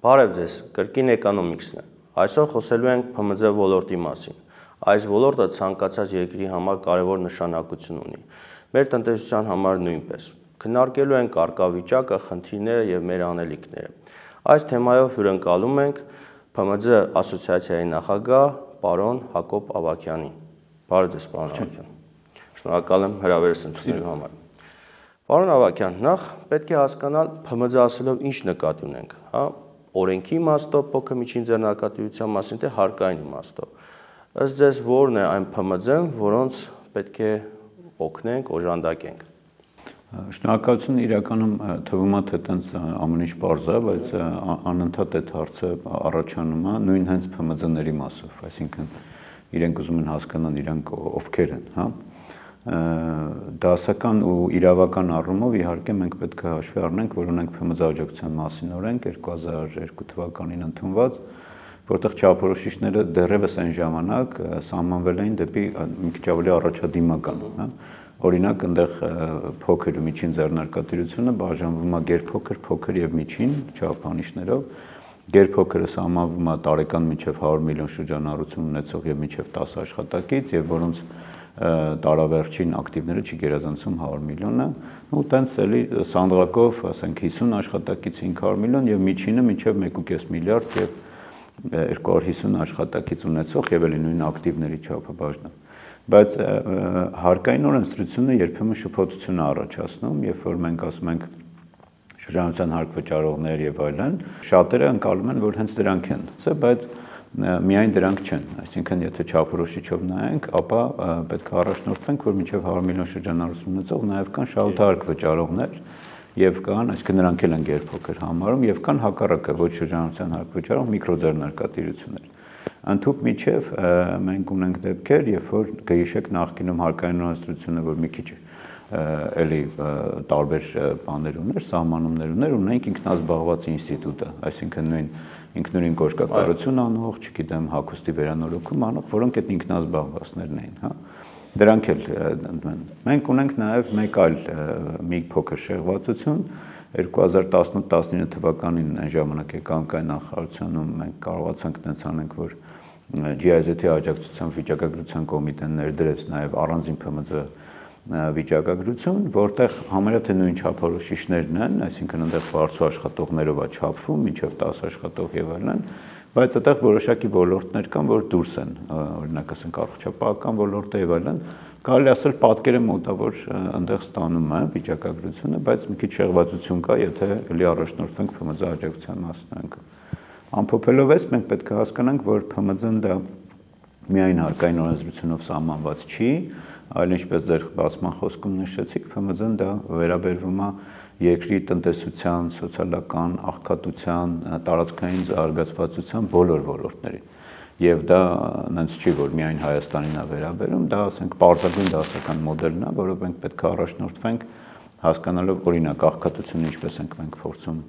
Բարև ձեզ, կրկին էկոնոմիքսն է։ Այսօր խոսելու ենք ՓՄԶ ոլորտի մասին։ Այս ոլորտը ցանկացած երկրի համար կարևոր նշանակություն ունի։ Մեր տնտեսության համար նույնպես։ Քննարկելու ենք առկա վիճակը, խնդիրները եւ մեր անելիքները։ Այս թեմայով հյուրընկալում ենք ՓՄԶ ասոցիացիայի նախագահ պարոն Հակոբ Ավագյանին։ Բարև ձեզ, պարոն Ավագյան։ Շնորհակալ եմ հրավերս ընդունելու համար։ Պարոն Ավագյան, նախ պետք է հասկանալ ՓՄԶ ասելով ինչ նկատի ունենք, հա, օրենքի իմաստով փոքր միջին ձեռնարկատիրության մասին թե հարկային իմաստով։ Ըստ ձեզ որն է այն ՓՄԶ-ն, որոնց պետք է օգնենք, օժանդակենք։ Շնորհակալություն, իրականում թվում է թե տենց ամեն ինչ պարզ է, բայց անընդհատ այդ հարցը առաջանում է նույն հենց ՓՄԶ-ների մասով, այսինքն իրենք ուզում են հասկանալ իրանք ովքեր են, հա։ Դասական ու իրավական առումով իհարկե մենք պետք է հաշվի առնենք, որ ունենք ՓՄԶ աջակցության մասին օրենք 2002 թվականին ընդունված, որտեղ չափորոշիչները դեռևս այն ժամանակ սահմանվել էին դեպի մի քիչ ավելի առաջադիմական, հա։ Օրինակ, այնտեղ փոքր ու միջին ձեռնարկատիրությունը բաժանվում է գերփոքր, փոքր եւ միջին չափանիշներով։ Գերփոքրը սահմանվում է տարեկան մինչև 100 միլիոն շրջանառություն ունեցող եւ մինչև 10 աշխատակից եւ որոնց տարավերջին ակտիվները չի գերազանցում 100 միլիոնը, ու տենց էլի սանդղակով, ասենք 50 աշխատակից 500 միլիոն եւ միջինը մինչև 1.5 միլիարդ եւ 250 աշխատակից ունեցող եւ էլի նույն ակտիվների չափը բաժնով։ Բայց հարկային օրենսդրությունը երբեմն շփոթություն է առաջացնում, երբ որ մենք ասում ենք շրջանառության հարկ վճարողներ եւ այլն, շատերը ընկալում են, որ հենց դրանք են, բայց միայն դրանք չեն, այսինքն եթե չափորոշիչով նայենք, ապա պետք է առաջնորդվենք, որ մինչև 100 միլիոն շրջանառություն ունեցող նաեւ կան շահութարկ վճարողներ եւ կան, այսինքն նրանք էլ են գերփոքր համարում եւ կան հակառակը ոչ շրջանառության հարկ վճարող միկրոձեռնարկատիրություններ։ Ընդհուպ միջև մենք ունենք դեպքեր, երբ որ գիշեք նախկինում հարկային օրենսդրությունը, որ մի քիչ էլի տարբեր բաներ ուներ, սահմանումներ ուներ, ունենք ինքնազբաղված ինստիտուտը, այսինքն նույն ինքնուրույն կոշկակարություն անող, չգիտեմ, հագուստի վերանորոգում անող, որոնք այդ ինքնազբաղվածներն էին, հա։ Դրանք էլ մենք ունենք նաև մեկ այլ մի փոքր շեղվածություն 2018-19 թվականին այն ժամանակ էկոնոմիկայի նախարարությունում մենք կարողացանք տենց անենք, որ GIZ-ի աջակցությամբ վիճակագրության կոմիտեն ներդրեց նաև առանձին ՓՄԶ վիճակագրություն, որտեղ համարյա թե նույն չափորոշիչներն են, այսինքն այնտեղ բարձր աշխատողներով է չափվում, մինչև 10 աշխատող եւ այլն, բայց այդտեղ որոշակի ոլորտներ կան, որ դուրս են, օրինակ ասենք առողջապահական ոլորտը եւ այլն, կարելի ասել պատկերը մոտավոր այնտեղ ստանում է վիճակագրությունը, բայց մի քիչ շեղվածություն կա, եթե էլի առաջնորդվենք ՓՄԶ աջակցության մասնանք։ Ամփոփելով այս, մենք պետք է հասկանանք, որ ՓՄԶ-ն դա միայն հարկային օրենսդրությունով սահմանված չի, այլ ինչպես ձեր բացման խոսքում նշեցիք, ՓՄԶ-ն դա վերաբերվում է երկրի տնտեսության, սոցիալական, աղքատության, տարածքային զարգացվածության բոլոր ոլորտներին։ Եվ դա նենց չի, որ միայն Հայաստանին է վերաբերում, դա ասենք պարզագույն դասական մոդելն է, որով մենք պետք է առաջնորդվենք հասկանալով օրինակ աղքատությունը ինչպես ենք մենք փորձում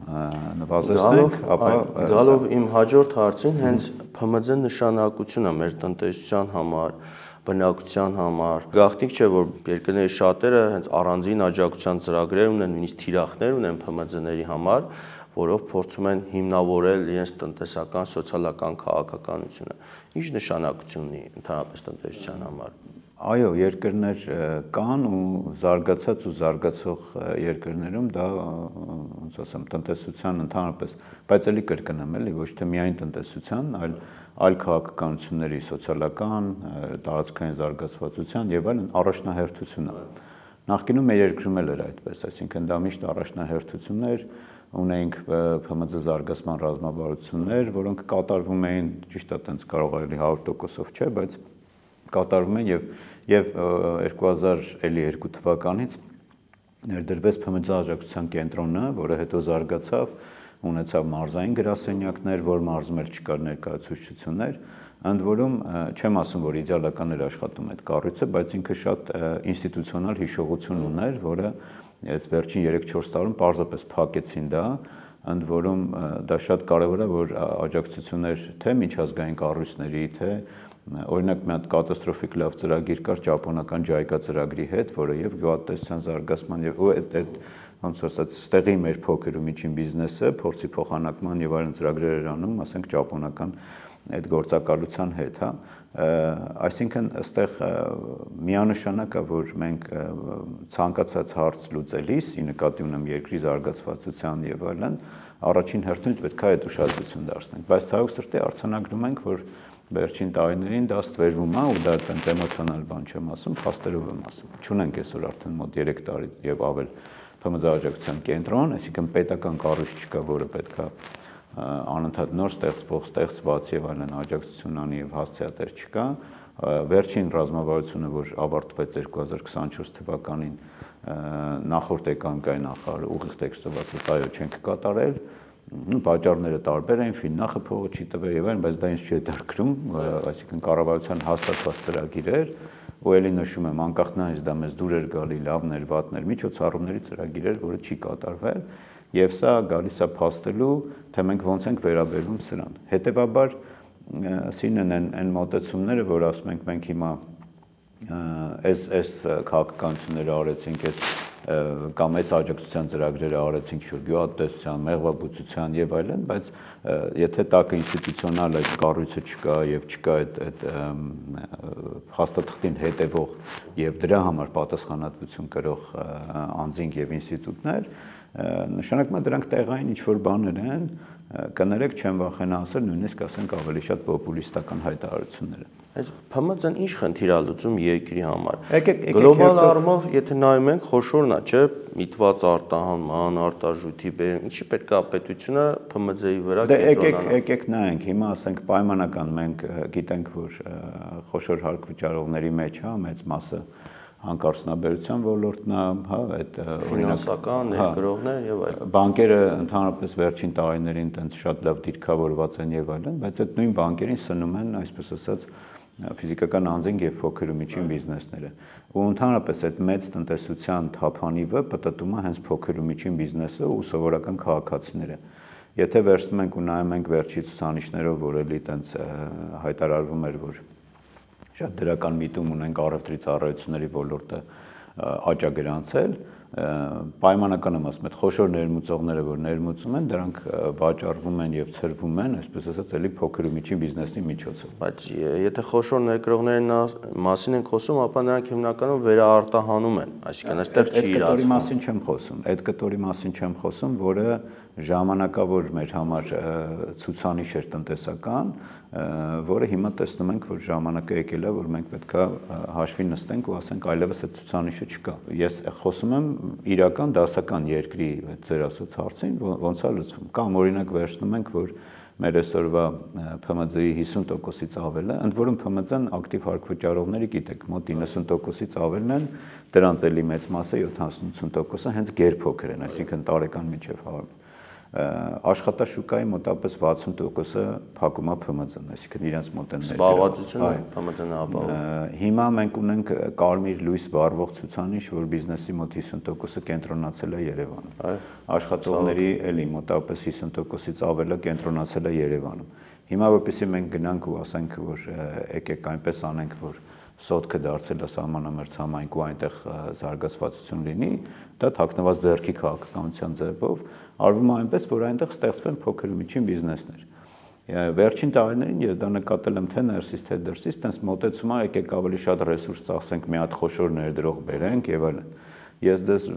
նվազեցնել, ապա գալով իմ հաջորդ հարցին, հենց ՓՄԶ նշանակությունը մեր տնտեսության համար, բնակության համար, գաղտնիք չէ, որ երկրների շատերը հենց առանձին աջակցության ծրագրեր ունեն, նույնիսկ թիրախներ ունեն ՓՄԶ-ների համար, որով փորձում են հիմնավորել իրենց տնտեսական, սոցիալական քաղաքականությունը։ Ինչ նշանակություն ունի ընդհանրապես տնտեսության համար։ Այո, երկրներ կան ու զարգացած ու զարգացող երկրներում դա, ոնց ասեմ, տնտեսության ընդհանրապես, բայց էլի կրկնեմ, էլի ոչ թե միայն տնտեսության, այլ քաղաքականությունների, սոցիալական, տարածքային զարգացվածության եւ այլն առաջնահերթություն է։ Նախկինում մեր երկրում էլ էր այդպես, այսինքն դա միշտ առաջնահերթություն էր, ունեինք ՓՄԶ զարգացման ռազմավարություններ, որոնք կատարվում էին, ճիշտ է, տենց կարող է 100%-ով չէ, բայց կատարվում են եւ 2002 թվականից ներդրվեց ՓՄԶ աջակցության կենտրոնը, որը հետո զարգացավ, ունեցավ մարզային գրասենյակներ, որ մարզում էլ չկար ներկայացուցչություններ, ընդ որում չեմ ասում, որ իդեալական էր աշխատում այդ կառույցը, բայց ինքը շատ ինստիտուցիոնալ հիշողություն ուներ, որը այս վերջին 3-4 տարում պարզապես փակեցին դա, ընդ որում դա շատ կարևոր է, որ աջակցություններ թե միջազգային կառույցների, թե օրինակ մի հատ կատաստրոֆիկ լավ ծրագիր կար ճապոնական JICA ծրագրի հետ, որը եւ գյուղատնտեսության զարգացման եւ այդ ոնց ասած, ստեղի մեր փոքր ու միջին բիզնեսը փորձի փոխանակման եւ այլն ծրագրեր էր անում, ասենք ճապոնական այդ գործակալության հետ, հա։ Այսինքն այստեղ միանշանակ է, որ մենք ցանկացած հարց լուծելիս, ի նկատի ունեմ երկրի զարգացվածության եւ այլն, առաջին հերթին պետք է այդ ուշադրություն դարձնենք, բայց ցավոք սրտի արձանագրում ենք, որ վերջին տարիներին դա ստվերվում է ու դա այդպես էմոցիոնալ բան չեմ ասում, փաստերով եմ ասում։ Չունենք այսօր արդեն մոտ 3 տարի եւ ավել ՓՄԶ կենտրոն, այսինքն պետական կառույց չկա, որը պետք է անընդհատ նոր ստեղծված եւ այլն աջակցություն անի եւ հասցեատեր չկա։ Վերջին ռազմավարությունը, որ ավարտվեց 2024 թվականին, նախորդ էկանգայի նախարարը ուղիղ տեքստով ասաց, այո, չենք կատարել, պատճառները տարբեր են, ֆիննախը փողը չի տվել եւ այլն, բայց դա ինձ չի հետաքրքրում, այսինքն կառավարության հաստատված ծրագիր էր, ու ելի նշում եմ, անկախ նրանից դա մեզ դուր էր գալի, լավներ, վատներ, միջոցառումների ծրագիր էր, որը չի կատարվել, եւ սա գալիս է փաստելու, թե մենք ոնց ենք վերաբերվում սրան։ Հետեւաբար, սինն են մոտեցումները, որ ասում ենք մենք հիմա այս քաղաքականությունները արեցինք, կամ այս աջակցության ծրագրերը արեցինք շուտ գյուղատնտեսության, մեղվաբուծության եւ այլն, բայց եթե տակը ինստիտուցիոնալ այդ կառույցը չկա եւ չկա այդ հաստատքին հետեւող եւ դրա համար պատասխանատվություն կրող անձինք եւ ինստիտուտներ, նշանակում է դրանք տեղային ինչ-որ բաներ են, կներեք չեմ վախենա ասել, նույնիսկ ասենք ավելի շատ պոպուլիստական հայտարարություններ են։ Այս ՓՄԶ-ն ինչ խնդիր է լուծում երկրի համար։ Գլոբալ առումով, եթե նայում ենք, խոշորն է, չէ՞, միտված արտահանման, արտարժույթի բերում, ինչի պետք է պետությունը ՓՄԶ-ի վրա կենտրոնանա։ Եկեք նայենք, հիմա ասենք պայմանական մենք գիտենք, որ խոշոր հարկ վճարողների մեջ, հա, մեծ մասը հանքարդյունաբերության ոլորտն է, հա, այդ ֆինանսական ներգրողներ եւ այլն։ Բանկերը ընդհանրապես վերջին տարիներին տենց շատ լավ դիրքավորված են եւ այլն, բայց այդ նույն բանկերին սնում են, այսպես ասած, ֆիզիկական անձինք եւ փոքր ու միջին բիզնեսները։ Ու ընդհանրապես այդ մեծ տնտեսության թափանիվը պատտում է հենց փոքր ու միջին բիզնեսը ու սովորական քաղաքացիները։ Եթե վերցնում ենք ու նայում ենք վերջի ցուցանիշներով, որ էլի տենց հայտարարվում էր, որ շատ դրական միտում ունենք առևտրի ծառայությունների ոլորտը աճագրանցել, պայմանական եմ ասում, այդ խոշոր ներմուծողները, որ ներմուծում են, դրանք վաճառվում են եւ ցրվում են, այսպես ասած, էլի փոքր ու միջին բիզնեսի միջոցով։ Բայց եթե խոշոր ներկրողների մասին ենք խոսում, ապա նրանք հիմնականում վերաարտահանում են, այսինքն այստեղ չի իրացվում։ Այդ կտորի մասին չեմ խոսում, այդ կտորի մասին չեմ խոսում, որը ժամանակավոր մեր համար ցուցանիշ էր տնտեսական, որը հիմա տեսնում ենք, որ ժամանակը եկել է, որ մենք պետքա հաշվի նստենք ու ասենք այլևս այդ ցուցանիշը չկա։ Ես խոսում եմ իրական դասական երկրի ձեր ասած հարցին, ոնց է լուծվում։ Կամ օրինակ վերցնում ենք, որ մեր այսօրվա ՓՄԶ-ի 50%-ից ավելը, ընդ որում ՓՄԶ-ն ակտիվ հարկ վճարողների գիտեք, մոտ 90%-ից ավելն են, դրանց էլի մեծ մասը 70-80%-ը հենց գերփոքր են, այսինքն տարեկան միջև աշխատաշուկայի մոտավորապես 60%-ը փակում է ՓՄԶ-ն, այսինքն իրենց մոտ են զբաղվածությունը ՓՄԶ-ն ապահովում։ Հիմա մենք ունենք կարմիր լույս վառվող ցուցանիշ, որ բիզնեսի մոտ 50%-ը կենտրոնացել է Երևանում։ Աշխատողների էլի մոտավորապես 50%-ից ավելը կենտրոնացել է Երևանում։ Հիմա որպեսզի մենք գնանք ու ասենք, որ եկեք այնպես անենք, որ սոտքը դարձել է սահմանամերձ համայնք ու այնտեղ զարգացվածություն լինի, դա թաքնված ձեռքի քաղաքականության ձևով արվում է այնպես, որ այնտեղ ստեղծվեն փոքր ու միջին բիզնեսներ։ Վերջին տարիներին ես դա նկատել եմ թե ներսից, թե դրսից, տենց մոտեցում է, եկեք ավելի շատ ռեսուրս ծախսենք, մի հատ խոշոր ներդրող բերենք եւ այլն։ Ես դες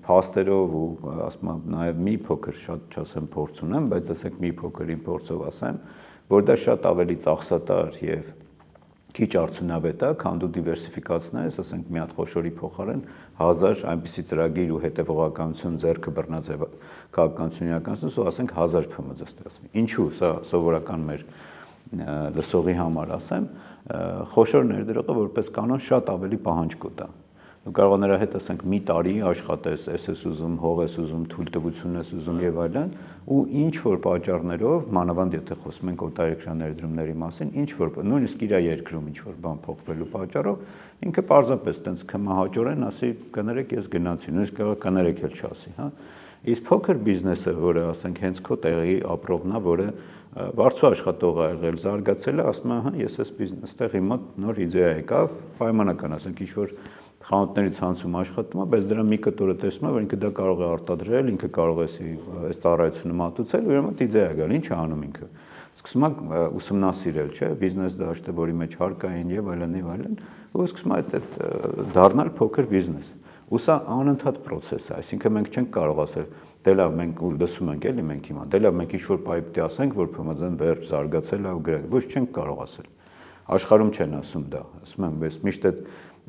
փաստերով ու ասում եմ նաեւ մի փոքր շատ չասեմ փորձ ունեմ, բայց ասենք մի փոքր իմ փորձով ասեմ, որ դա շատ ավելի ծախսատար եւ քիչ արդյունավետ է, քան դու դիվերսիֆիկացնես, ասենք մի հատ խոշորի փոխարեն 1000 այնպիսի ծրագիր ու հետևողականություն ձեռքը բռնած քաղաքականություն իրականացնես ու ասենք 1000 ՓՄԶ ստեղծվի։ Ինչու՞, սա սովորական մեր լսողի համար ասեմ, խոշոր ներդրողը որպես կանոն շատ ավելի պահանջկոտ է։ Դու կարող ես նրա հետ ասենք մի տարի աշխատես, ես ուզում, հող ես ուզում, թույլտվություն ես ուզում եւ այլն, ու ինչ որ պատճառներով, մանավանդ եթե խոսում ենք օտարերկրյա ներդրումների մասին, ինչ որ նույնիսկ իր երկրում ինչ որ բան փոխվելու պատճառով, ինքը պարզապես տենց կմահաճորեն ասի, կներեք ես գնացի, նույնիսկ կարող կներեք էլ չասի, հա։ Իսկ փոքր բիզնեսը, որը ասենք հենց քո տեղի ապրողն է, որը բարձր աշխատող է եղել, զարգացել է, ասում է, հա, ես այս բիզնեսը իմ մոտ նոր իդեա եկավ, պայմանական ասենք ինչ որ խանութների ցանցում աշխատում է, բայց դրա մի կտորը տեսնում է, որ ինքը դա կարող է արտադրել, ինքը կարող է այս ծառայությունը մատուցել, ուրեմն իդեա է գալ, ինչ է անում ինքը։ Սկսում է ուսումնասիրել, չէ՞, բիզնես դաշտը, որի մեջ հարկային եւ այլն, ու սկսում է այդ դառնալ փոքր բիզնես։ Ու սա անընդհատ process է, այսինքն մենք չենք կարող ասել, դե լավ, մենք լսում ենք էլի մենք հիմա, դե լավ, մենք ինչ-որ պայպ ասենք, որ ՓՄԶ-ն վերջ զարգացել է ու գրել, ոչ չենք կարող ասել։ Աշխարհում չեն ասում դա, ասում եմ, ես միշտ այդ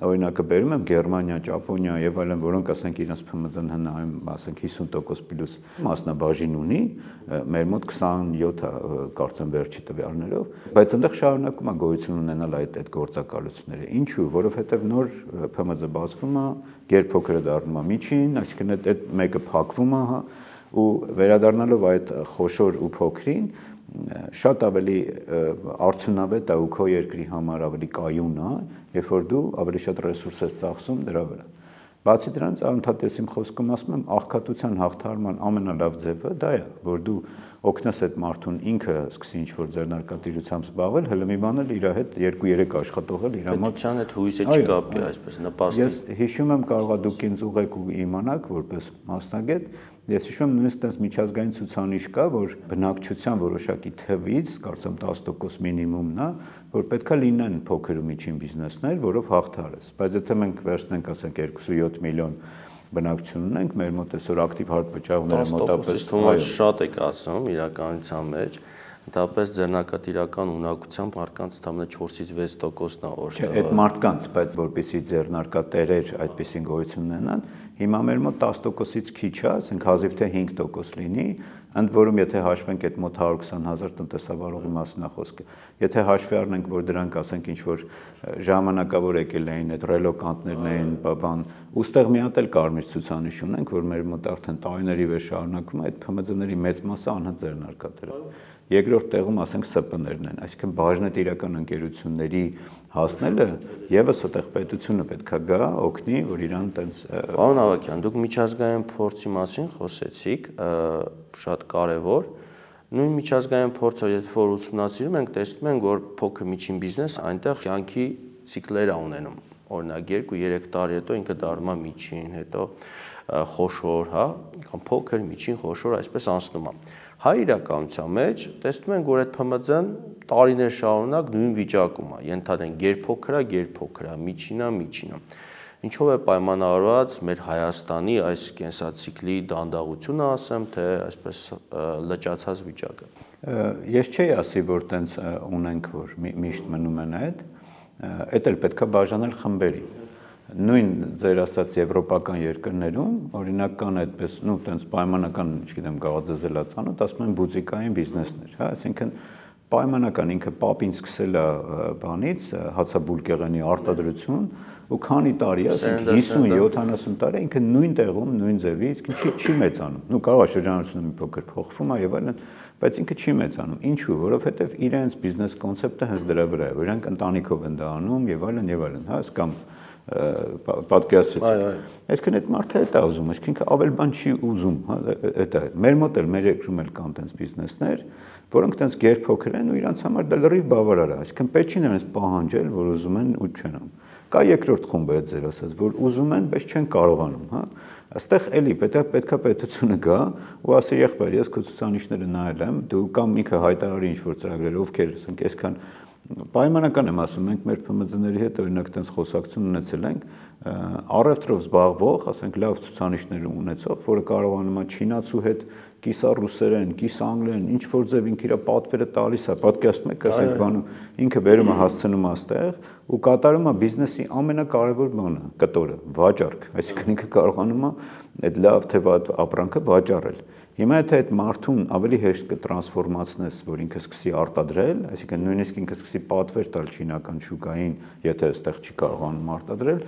օրինակը բերում եմ Գերմանիա, Ճապոնիա եւ այլն, որոնք ասենք իրենց ՓՄԶ-ն հնայում, ասենք 50% պլյուս մասնաբաժին ունի, մեր մոտ 27-ը կարծեմ վերջի տվյալներով, բայց այնտեղ շարունակում է գոյություն ունենալ այդ գործակալությունները։ Ինչու՞, որովհետեւ նոր ՓՄԶ բացվում է, գերփոքրը դառնում է միջին, այսինքն այդ մեկը փակվում է, ու վերադառնալով այդ խոշոր ու փոքրին շատ ավելի արդյունավետ է ու քո երկրի համար ավելի կայուն է, երբ որ դու ավելի շատ ռեսուրս ես ծախսում դրա վրա։ Բացի դրանից անընդհատ ես իմ խոսքում ասում եմ, աղքատության հաղթահարման ամենալավ ձևը դա է, որ դու օգնես այդ մարդուն ինքը սկսի ինչ-որ ձեռնարկատիրությամբ զբաղվել, հələ մի բան էլ իր հետ 2-3 աշխատող էլ իր մոտ պետության հետ հույսը չկապի, այսպես նպաստի։ Ես հիշում եմ, կարողա դուք ինձ ուղեք ու իմանաք որպես մասնագետ, ես հիշում եմ նույնիսկ այս միջազգային ցուցանիշ կա, որ բնակչության որոշակի թվից, կարծեմ 10% մինիմումն է, որ պետքա լինեն փոքր ու միջին բիզնեսներ, որով հաղթահարես։ Բայց եթե մենք վերցնենք, ասենք 2.7 միլիոն բնակչություն ունենք, մեր մոտ այսօր ակտիվ հարթվճարները մոտավորապես շատ եք ասում իրականության մեջ, ընդհանրապես ձեռնարկատիրական ունակությամբ մարդկանց ընդամենը 4-ից 6%-ն է օժտը։ Չէ, այդ մարդկանց, բայց որպեսզի ձեռնարկատերեր այդպեսին գոյություն ունենան, հիմա մեր մոտ 10%-ից քիչ է, ասենք հազիվ թե 5% լինի, ընդ որում եթե հաշվենք այդ մոտ 120,000 տնտեսավարողի մասին է խոսքը, եթե հաշվի առնենք, որ դրանք ասենք ինչ-որ ժամանակավոր եկել էին, այդ ռելոկանտներն էին, բան, ուստեղ մի հատ էլ կարմիր ցուցանիշ ունենք, որ մեր մոտ արդեն տարիների վեր շարունակում է այդ ՓՄԶ-ների մեծ մասը անհատ ձեռնարկատեր է։ Երկրորդ տեղում ասենք ՍՊ-ներն են, այսինքն բաժնետիրական ընկերությունների հասնելը եւս այդտեղ պետությունը պետքա գա, օգնի, որ իրան տենց Պարոն Ավագյան, դուք միջազգային փորձի մասին խոսեցիք, շատ կարևոր։ Նույն միջազգային փորձը, եթե որ ուսումնասիրում ենք, տեսնում ենք, որ փոքր միջին բիզնես այնտեղ կյանքի ցիկլեր է ունենում։ Օրինակ 2-3 տարի հետո ինքը դառնում է միջին, հետո խոշոր, հա, կամ փոքր, միջին, խոշոր, այսպես անցնում է։ Հայ իրականության մեջ տեսնում ենք, որ այդ ՓՄԶ-ն տարիներ շարունակ նույն վիճակում է, ենթադրենք գերփոքր է, միջին է։ Ինչով է պայմանավորված մեր Հայաստանի այս կենսացիկլի դանդաղությունը, ասեմ, թե այսպես լճացած վիճակը։ Ես չէի ասի, որ տենց ունենք, որ միշտ մնում են այդ էլ պետքա բաժանել խմբերի։ Նույն ձեր ասած եվրոպական երկրներում օրինակ կան այդպես, տենց պայմանական, չգիտեմ, գաղաձեզելա ծանոթ, ասում են բուտիկային բիզնեսներ, հա, այսինքն պայմանական ինքը պապին սկսել է բանից, հացաբուլկեղենի արտադրություն ու քանի տարի, ասենք 50-70 տարի ինքը նույն տեղում, նույն ձևից չի մեծանում։ Կարող է շրջանառությունը մի փոքր փոխվում է եւ այլն, բայց ինքը չի մեծանում։ Ինչու՞, որովհետեւ իրենց բիզնես կոնցեպտը հենց դրա վրա է, որ իրանք ընտանիքով են դա անում եւ այլն, հա, կամ պատկերացրեցիք։ Այսինքն այդ մարդը է դա ուզում, այսինքն ինքը ավել բան չի ուզում, հա, դա է։ Մեր մոտ էլ մեր երկրում էլ կան տենց բիզնեսներ, որոնք տենց գերփոքր են ու իրանց համար դա լրիվ բավարար է, այսինքն պետք չի նրանց պահանջել, որ ուզում են ու չեն անում։ Կա երկրորդ խումբը այդ ձեր ասած, որ ուզում են, բայց չեն կարողանում, հա։ Այստեղ էլի պետքա պետությունը գա ու ասի եղբայր, ես քո ցուցանիշները նայել եմ, դու կամ ինքը հայտարարի ինչ-որ ծրագրեր, ովքեր, ասենք, այսքան պայմանական եմ ասում, մենք մեր ՓՄԶ-ների հետ օրինակ տենց խոսակցություն ունեցել ենք, առևտրով զբաղվող, ասենք, լավ ցուցանիշներ ունեցող, որը կարողանում է չինացու հետ կիսառուսերեն, կիսանգլերեն, ինչ որ ձև ինքը իր պատվերը տալիս է, պատկերացնում եք, ասենք, բանում ինքը վերում է հասցնում աստեղ ու կատարում է բիզնեսի ամենակարևոր բանը, կտորը, վաճառք, այսինքն ինքը կարողանում է այդ լավ թե վատ ապրանքը վաճառել։ Հիմա եթե այդ մարդուն ավելի հեշտ կտրանսֆորմացնես, որ ինքը սկսի արտադրել, այսինքն նույնիսկ ինքը սկսի պատվեր տալ չինական շուկային, եթե այստեղ չի կարողանում արտադրել,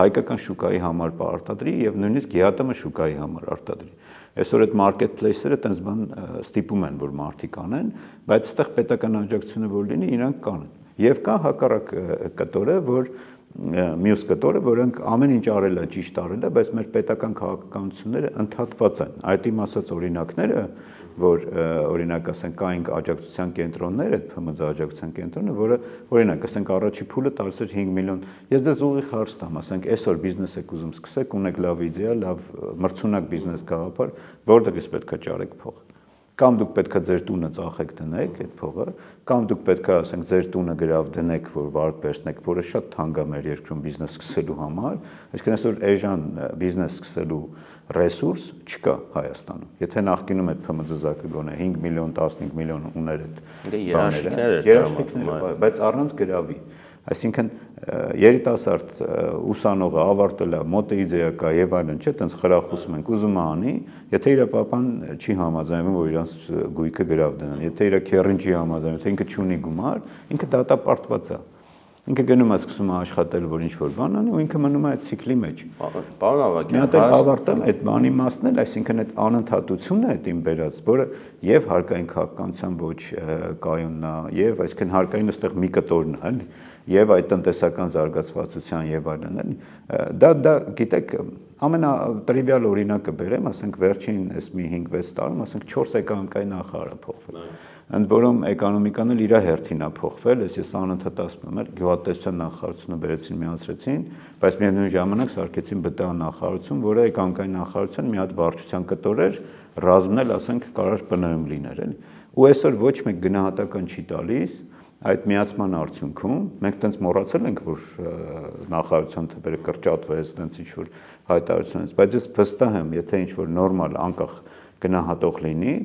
հայկական շուկայի համար արտադրի եւ նույնիսկ ԵԱՏՄ շուկայի համար արտադրի։ Այսօր այդ marketplace-երը տենց բան ստիպում են, որ մարդիկ անեն, բայց այստեղ պետական աջակցությունը որ լինի, իրանք կանեն։ Եվ կա հակառակ կտորը, որ մյուս կտորը, որոնք ամեն ինչ արել է, ճիշտ արել է, բայց մեր պետական քաղաքականությունները ընդհատված են։ Այդ իմ ասած օրինակները, որ օրինակ ասենք կային աջակցության կենտրոններ, այդ ՓՄԶ աջակցության կենտրոնը, որը օրինակ ասենք առաջի փուլը տալիս էր 5 միլիոն։ Ես դες ուղիղ հարց տամ, ասենք այսօր բիզնես եք ուզում սկսեք, ունեք լավ իդեա, լավ մրցունակ բիզնես գաղափար, որտեղից պետք է ճարեք փող։ Կամ դուք պետք է ձեր տունը ծախեք դնեք այդ փողը, կամ դուք պետք է ասենք ձեր տունը գրավ դնեք, որ վարկ վերցնեք, որը շատ թանկ է մեր երկրում բիզնես սկսելու համար, այսինքն այսօր էժան բիզնես սկսելու ռեսուրս չկա Հայաստանում։ Եթե նախկինում այդ ՓՄԶ-ը գոնե 5 միլիոն, 15 միլիոն ուներ այդ երաշխիքները, բայց առանց գրավի։ Այսինքն երիտասարդ ուսանողը ավարտել է, մոտը իդեա կա եւ այլն, չէ՞, տենց խրախուսում ենք, ուզում է անի, եթե իր papan չի համաձայնվում, որ իրանց գույքը գրավ դնեն, եթե իր քերին չի համաձայնվում, թե ինքը չունի գումար, ինքը դատապարտված է։ Ինքը գնում է սկսում է աշխատել, որ ինչ-որ բան անի, ու ինքը մնում է այդ ցիկլի մեջ։ Պարոն Ավագյան, մի հատ ավարտեմ այդ բանի մասն էլ, այսինքն այդ անընդհատությունն է այդ իմ բերած, որը եւ հարկային քաղաքականության ոչ կայունն է, եւ այսինքն հարկային այստեղ մի կտորն է, էլի, եւ այդ տնտեսական զարգացվածության եւ այլն, էլի։ Դա գիտեք, ամենատրիվիալ օրինակը բերեմ, ասենք վերջին այս մի 5-6 տարում, ասենք 4 էկոնոմիկայի նախարարը փոխվել։ Ընդ որում էկոնոմիկան էլ իր հերթին է փոխվել, ես անընդհատ ասում եմ, գյուղատնտեսության նախարարությունը բերեցին միացրեցին, բայց միևնույն ժամանակ սարքեցին ԲՏԱ նախարարություն, որը էկոնոմիկայի նախարարության մի հատ վարչության կտոր էր, ռազմն էլ ասենք կարող ՊՆԸ լիներ, էլի։ Ու այսօր ոչ մեկ գնահատական չի տալիս այդ միացման արդյունքում մենք տենց մոռացել ենք, որ նախարարության թվերը կրճատվեց, տենց ինչ-որ հայտարարությունից, բայց ես վստահ եմ, եթե ինչ-որ նորմալ անկախ գնահատող լինի,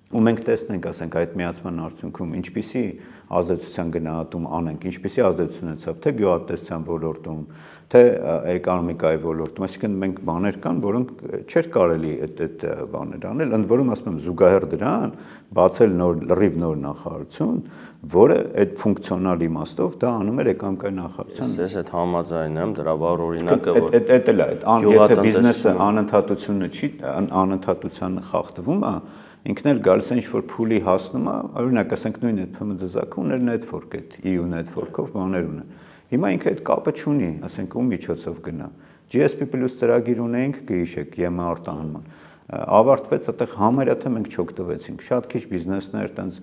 ու մենք տեսնենք, ասենք, այդ միացման արդյունքում ինչպիսի ազդեցության գնահատում անենք, ինչպիսի ազդեցություն ունեցավ թե գյուղատնտեսության ոլորտում, թե էկոնոմիկայի ոլորտում, այսինքն մենք բաներ կան, որոնք չէր կարելի այդ բաներ անել, ընդ որում ասում եմ զուգահեռ դրան բացել լրիվ նոր նախարարություն, որը այդ ֆունկցիոնալ իմաստով դա անում էր էկոնոմիկայի նախարարության։ Ես այդ համաձայն եմ, դրա վառ օրինակը, որ այդ էլ է, եթե բիզնեսը անընդհատությունը չի, անընդհատության խախտվում է, ինքն էլ գալիս է ինչ-որ փուլի հասնում է, օրինակ ասենք նույն այդ ՓՄԶ-ը ուներ network, այդ EU network-ով բաներ ունի։ Հիմա ինքը այդ կապը չունի, ասենք ում միջոցով գնա։ GSP+ ծրագիր ունեինք, գիշեք, ԵՄ արտահանման։ Ավարտվեց, այդտեղ համարյա թե մենք չօգտվեցինք։ Շատ քիչ բիզնեսներ տենց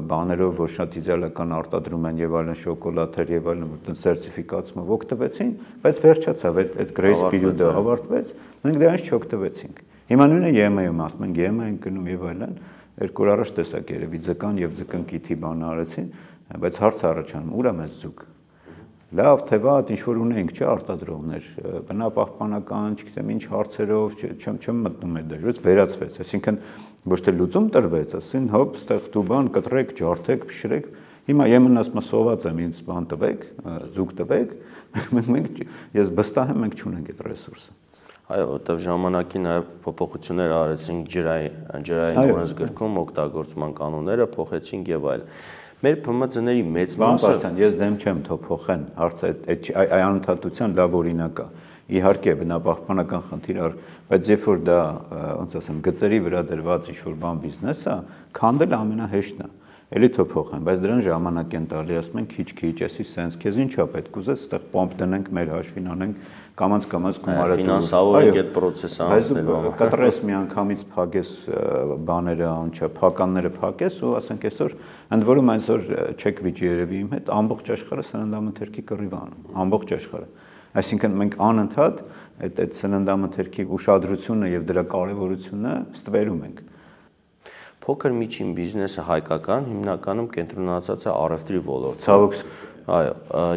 բաներով, որ շատ իդեալական արտադրում են եւ այլն, շոկոլադեր եւ այլն, որ տենց սերտիֆիկացումով օգտվեցին, բայց վերջացավ այդ grace period-ը ավարտվեց, մենք դրանից չօգտվեցինք։ Հիմա նույնը ԵՄ-ում ասում ենք, ԵՄ են գնում եւ այլն, երկու օր առաջ տեսակ երևի ձկան եւ ձկն կիթի բան արեցին, բայց հարց առաջանում, ուր է մեզ ձուկ։ Լավ, թե վատ, ինչ որ ունենք, չէ, արտադրողներ, բնապահպանական, չգիտեմ ինչ հարցերով, չեմ մտնում այդ դժվարից, վերացվեց, այսինքն ոչ թե լուծում տրվեց, ասին, հոպ, ստեղ դու բան կտրեք, ջարդեք, փշրեք։ Հիմա ԵՄ-ն ասում է սոված եմ, ինձ բան տվեք, ձուկ տվեք, մենք ես վստահ եմ մենք չունենք այդ ռեսուրսը։ Այո, որտեղ ժամանակի նաև փոփոխություններ արեցինք ջրային օրենսգրքում, օգտագործման կանոնները փոխեցինք եւ այլ։ Մեր ՓՄԶ-ների մեծ մասը, ես դեմ չեմ թող փոխեն, հարցը այդ անընդհատության լավ օրինակ է։ Իհարկե բնապահպանական խնդիր ար, բայց երբ որ դա, ոնց ասեմ, գծերի վրա դրված ինչ-որ բան բիզնես է, քանդել ամենահեշտն է։ Էլի թող փոխեն, բայց դրան ժամանակ են տալի, ասում են քիչ-քիչ, էսի սենց, քեզ ինչա պետք ուզես, այդտեղ պոմպ դնենք, մեր հաշվին անենք, կամած գումարը ֆինանսավոր է այդ process-ը անցնելու։ Կտրես մի անգամից փակես բաները, անչա, փականները փակես ու ասենք այսօր, ընդ որում այսօր չեք վիճի երևի իմ հետ, ամբողջ աշխարհը սննդամթերքի կռիվ անում, ամբողջ աշխարհը։ Այսինքն մենք անընդհատ այդ սննդամթերքի ուշադրությունը եւ դրա կարեւորությունը ստվերում ենք։ Փոքր միջին բիզնեսը հայկական հիմնականում կենտրոնացած է առևտրի ոլորտում։ Ցավոք։ Այո,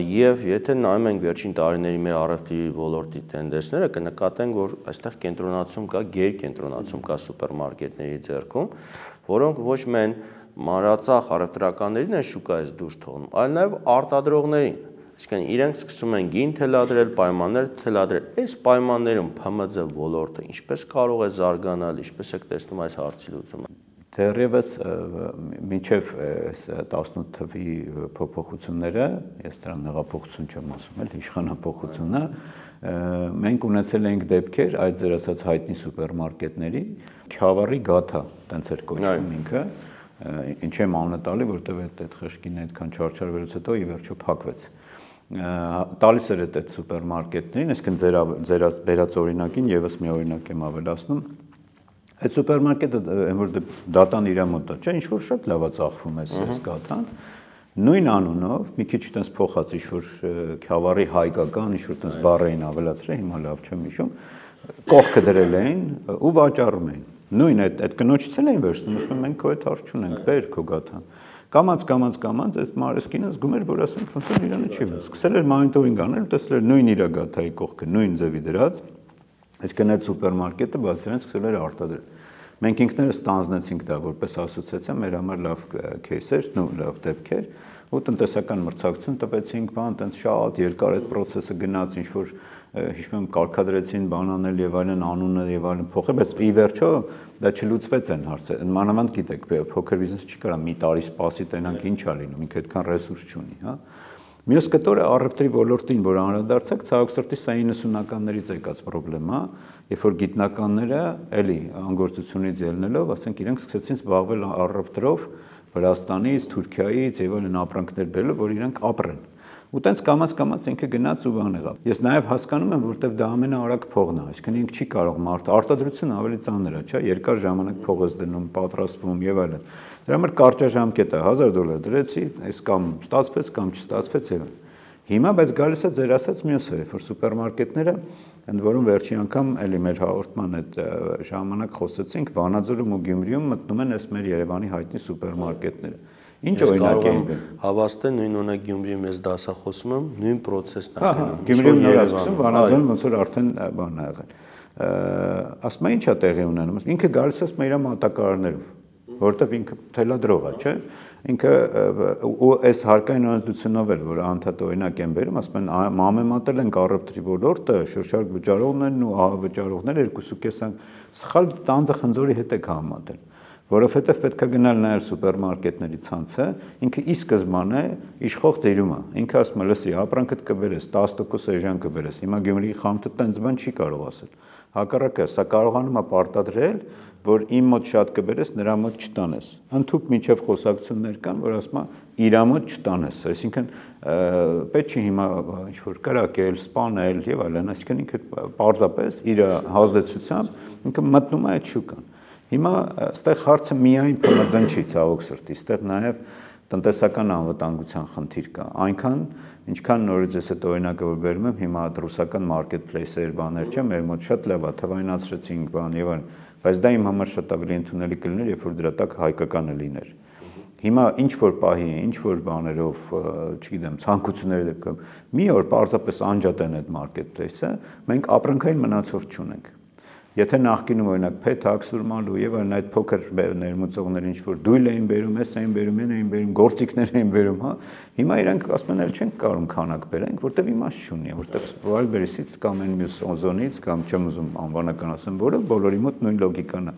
եւ եթե նայում ենք վերջին տարիների մեր առևտրի ոլորտի տենդենսները, կնկատենք, որ այստեղ կենտրոնացում կա, գերկենտրոնացում կա սուպերմարկետների ձեռքում, որոնք ոչ միայն մանրածախ առևտրականներին են շուկայից դուրս թողնում, այլ նաեւ արտադրողներին։ Այսինքն իրենք սկսում են գին թելադրել, պայմաններ թելադրել։ Այս պայմաններում ՓՄԶ ոլորտը ինչպես կարող է զարգանալ, ինչպես եք տեսնում այս հարցի լուծումը։ Դեռևս մինչև 18 թվի փոփոխությունները, ես դրան հեղափոխություն չեմ ասում, էլ իշխանապողությունը, մենք ունեցել ենք դեպքեր այդ ձեր ասած հայտնի սուպերմարկետների Քյավառի գաթա, տենց էր կոչվում ինքը, ինչ եմ անունը տալի, որտեղ այդ խշկին այդքան չարչարվելուց հետո ի վերջո փակվեց։ տալիս էր այդ սուպերմարկետներին, այսինքն ձեր բերած օրինակին եւս մի օրինակ եմ ավելացնում։ Այդ սուպերմարկետը այն որ դատան իր մոտ է, չէ, ինչ որ շատ լավ է ծախվում է սկաթան։ Նույն անունով մի քիչ այտենց փոխած ինչ-որ Քյավառի հայկական ինչ-որ այտենց բառ էին ավելացրել, հիմա լավ չեմ հիշում, կողքը դրել էին ու վաճառում էին։ Նույն այդ կնոջից էլ էին վերցնում, ասում են մենք քո հետ հարց չունենք, բեր քո գաթան։ Կամած այս Մարեսկինը զգում էր, որ ասենք ոնց որ իրանը չի վես։ Սկսել էր մոնիտորինգ անել, տեսել էր նույն իր գաթայի կողքը, նույն ձևի դրած, այսինքն այդ սուպերմարկետը բաց դրանից սկսել էր արտադրել։ Մենք ինքներս ստանձնեցինք դա որպես ասոցիացիա, մեր համար լավ кейս էր, լավ դեպք էր, ու տնտեսական մրցակցություն տվեցինք, բան, տենց շատ երկար այդ process-ը գնաց, ինչ որ հիշում եմ կարգադրեցին բանանել եւ այլն, անունը եւ այլն փոխել, բայց ի վերջո դա չլուծվեց այն հարցը։ Մանավանդ գիտեք, փոքր բիզնեսը չի կարող մի տարի սպասի տենանք ինչ ա լինում, ինքը այդքան ռեսուրս չունի, հա։ Մյուս կտորը առևտրի ոլորտին, որ անդրադարձակ, ցավոք սա 90-ականներից եկած խնդրեմ է, երբ որ գիտնականները էլի անգործությունից ելնելով, ասենք իրենք սկսեցին զբաղվել առևտրով Վրաստանից, Թուրքիայից եւ այլն ապրանքներ բերելով, որ իրենք ապրեն։ Ու տենց կամաց ինքը գնաց ու բան եղավ։ Ես նաև հասկանում եմ, որտեվ դա ամենաարագ փողն է, այսինքն ինքը չի կարող մարդը արտադրությունը ավելի ծանր է, չէ՞, երկար ժամանակ փող ես դնում, պատրաստվում եւ այլն։ Դրա համար կարճաժամկետ է $1000 դրեցի, այս կամ ստացվեց կամ չստացվեց եւ։ Հիմա բայց գալիս է ձեր ասած մյուսը, երբ որ սուպերմարկետները, ընդ որում վերջի անգամ էլի մեր հաղորդման այդ ժամանակ խոսեցինք, Վանաձորում ու Գյումրիում մտնում են այս մեր Երևանի հայտնի սուպերմարկետները։ Ինչ օրինակ է հավաստել նույն օրինակ Գյումրիում ես դասախոսում եմ, նույն process-ն է տանում։ Գյումրիում նոր ասում, Վանաձորում ոնց որ արդեն բան ա եղել։ Ասում է ինչ է տեղի ունենում։ Ինքը գալիս է ասում է իր մատակարարներով, որովհետև ինքը թելադրող է, չէ՞։ Ինքը ու այս հարկային օրենսդրությունով էլ, որ անդադ օրինակ են բերում, ասում են մամեմատել են առևտրի ոլորտը, շրջարկ վճարողներն ու ահավճարողները 2.5 սխալ տանձը խնձորի հետ է համատել։ Որովհետև պետք է գնալ նայել սուպերմարկետների ցանցը, ինքը ի սկզբանե իշխող դերում է։ Ինքը ասում է, լսի, ապրանքդ կբերես 10% էժան կբերես։ Հիմա Գյումրիի խանութը տենց բան չի կարող ասել։ Հակառակը, սա կարողանում է պարտադրել, որ իմ մոտ շատ կբերես, նրա մոտ չտանես։ Ընդհուպ միջև խոսակցություններ կան, որ ասում է իր մոտ չտանես։ Այսինքն պետք չի հիմա ինչ որ կրակել, սպանել եւ այլն, այսինքն ինքը պարզապես իր հազդեցությամբ ինքը մտնում է այդ շուկան։ Հիմա այստեղ հարցը միայն փոխանցան չի ցավոք սրտի, այստեղ նաև տնտեսական անվտանգության խնդիր կա։ Այնքան, ինչքան նորից ես այդ օրինակը որ բերում եմ, հիմա ռուսական մարքեթփլեյսեր բաներ չէ, մեր մոտ շատ լավ է, թվայնացրեցինք բան եւ այլն, բայց դա իմ համար շատ ավելի ընդունելի կլիներ, երբ որ դրա տակ հայկականը լիներ։ Հիմա ինչ որ պահի, ինչ որ բաներով, չգիտեմ, ցանկությունների դեպքում մի օր պարզապես անջատեն այդ մարքեթփլեյսը, մենք ապրանքային մնացորդ չունենք։ Եթե նախկինում օրինակ փեթակ, սուրմալու եւ այլն այդ փոքր ներմուծողներ ինչ որ դույլ էին բերում, էս էին բերում, այն էին բերում, գործիքներ էին բերում, հա, հիմա իրանք ասում են, էլ չենք կարող քանակ բերենք, որտեվ իմաստ չունի, որտեվ Wildberries-ից կամ այն մյուս Ozone-ից կամ չեմ ուզում անվանական ասեմ, որը բոլորի մոտ նույն լոգիկան է։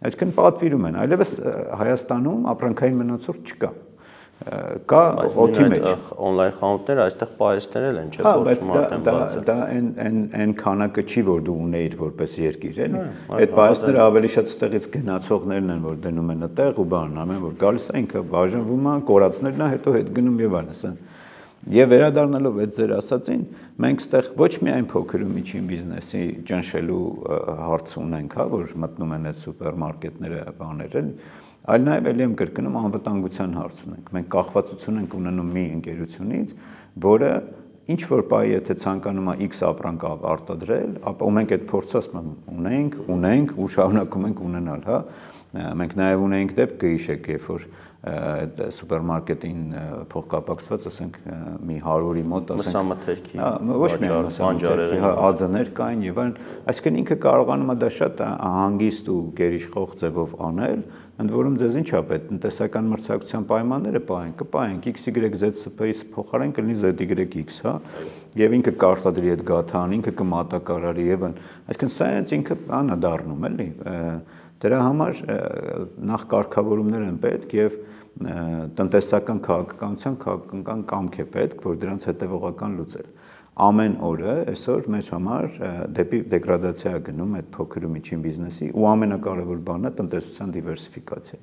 Այսինքն պատվիրում են, այլևս Հայաստանում ապրանքային մնացորդ չկա։ Կա օթի մեջ on-line խանութներ, այստեղ պայեսներ են, չէ՞, փորձում արդեն բացել։ Դա այն քանակը չի, որ դու ունեիր որպես երկիր, էլի։ Այդ պայեսները ավելի շատ ստեղից գնացողներն են, որ դնում են այդտեղ ու բան, ամեն որ գալիս է ինքը բաժանվում է, կորածներն է, հետո հետ գնում եւ այլն։ Եվ վերադառնալով այդ ձեր ասածին, մենք ստեղ ոչ միայն փոքր ու միջին բիզնեսի ճնշելու հարց ունենք, հա, որ մտնում են այդ սուպերմարկետները բաներ են, այլ նաև ելի եմ կրկնում անվտանգության հարց ունենք։ Մենք կախվածություն ենք ունենում մի ընկերությունից, որը ինչ որ պահի եթե ցանկանում է X ապրանք արտադրել, ապա մենք այդ փորձը ունենք ու շարունակում ենք ունենալ, հա։ Մենք նաև ունենք դեպք կհիշեք, երբ որ այդ սուպերմարկետին փոխկապակցված, ասենք մի 100-ի մոտ, ասենք մսամթերքի, ոչ միայն մսամթերքի, ածներ կային եւ այլն, այսինքն ինքը կարողանում է դա շատ հանգիստ ու գերիշխող ձևով անել, ընդ որում ձեզ ինչ է պետք, տնտեսական մրցակցության պայմանները կպահենք XYZ-ի փոխարեն կլինի ZYX, հա, եւ ինքը կարտադրի այդ գաթան, ինքը կմատակարարի եւ այլն, այսինքն սա հենց ինքը բան է դառնում, էլի։ Դրա համար նախ կարգավորումներ են պետք եւ տնտեսական քաղաքականության կամք է պետք, որ դրանց հետևողական լուծել։ Ամեն օրը այսօր մեր համար դեպի դեգրադացիա է գնում այդ փոքր ու միջին բիզնեսի ու ամենակարևոր բանը տնտեսության դիվերսիֆիկացիա։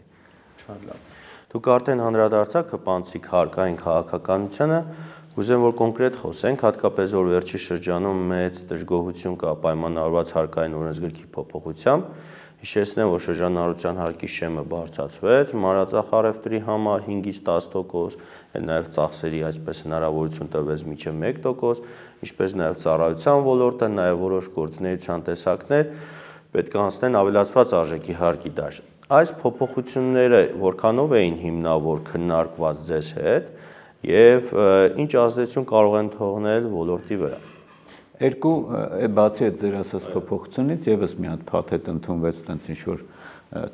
Շատ լավ։ Դուք արդեն անդրադարձաք հպանցիկ հարկային քաղաքականությանը, Կուզեմ, որ կոնկրետ խոսենք, հատկապես որ վերջի շրջանում մեծ դժգոհություն կա պայմանավորված հարկային օրենսգրքի փոփոխությամբ։ Հիշեցնեմ, որ շրջանառության հարկի շեմը բարձրացվեց, մանրածախարևտրի համար 5-ից 10%, նաև ծախսերի այսպես հնարավորություն տրվեց մինչև 1%, ինչպես նաև ծառայության ոլորտը, նաև որոշ գործունեության տեսակներ պետք է անցնեն ավելացված արժեքի հարկի դաշտ։ Այս փոփոխությունները որքանով էին հիմնավոր քննարկված ձեզ հետ եւ ինչ ազդեցություն կարող են թողնել ոլորտի վրա։ Երկու բացի այդ ձեր ասած փոփոխությունից եւս մի հատ փաթեթ ընդունվեց, տենց ինչ որ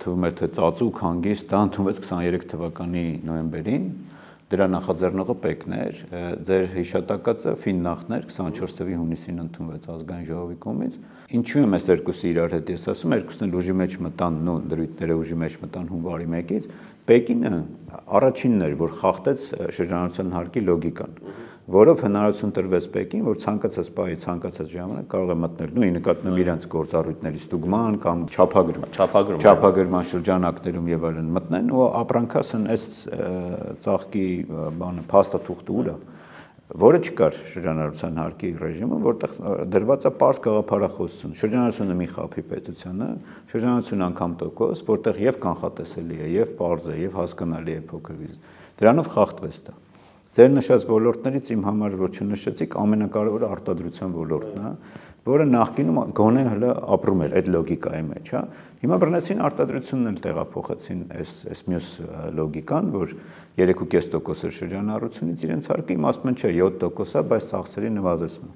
թվում էր թե ծածուկ հանգիստ, դա ընդունվեց 23 թվականի նոյեմբերին, դրա նախաձեռնողը ՊԵԿ-ն էր, ձեր հիշատակածը Ֆիննախն էր, 24 թվականի հունիսին ընդունվեց ազգային ժողովի կողմից։ Ինչու եմ այս երկուսը իրար հետ ես ասում, երկուսն էլ ուժի մեջ մտան, նո դրույթները ուժի մեջ մտան հունվարի 1-ից, ՊԵԿ-ը առաջինն էր, որ խախտեց շրջանառության հարկի լոգիկան, որով հնարավորություն տրվեց ՊԵԿ-ին, որ ցանկացած պահի, ցանկացած ժամանակ կարող է մտնել նույն նկատմամբ իրենց գործառույթների ստուգման կամ չափագրման շրջանակներում եւ այլն մտնեն ու ապրանքասն այս ծաղկի բանը փաստաթուղթը ուր է, որը չկար շրջանառության հարկի ռեժիմը, որտեղ դրված է պարզ գաղափարախոսություն։ Շրջանառությունը մի խափի պետությանը, շրջանառությունը անգամ տոկոս, որտեղ եւ կանխատեսելի է, եւ պարզ է, եւ հասկանալի է փոքր վիզ։ Դրանով խախտվեց դա։ Ձեր նշած ոլորտներից իմ համար որ չնշեցիք, ամենակարևորը արտադրության ոլորտն է, որը նախկինում գոնե հələ ապրում էր այդ լոգիկայի մեջ, հա։ Հիմա բռնեցին արտադրությունն էլ տեղափոխեցին այս մյուս լոգիկան, որ 3.5% էր շրջանառությունից իրենց հարկը, իմ ասում են չէ 7% է, բայց ծախսերի նվազեցում։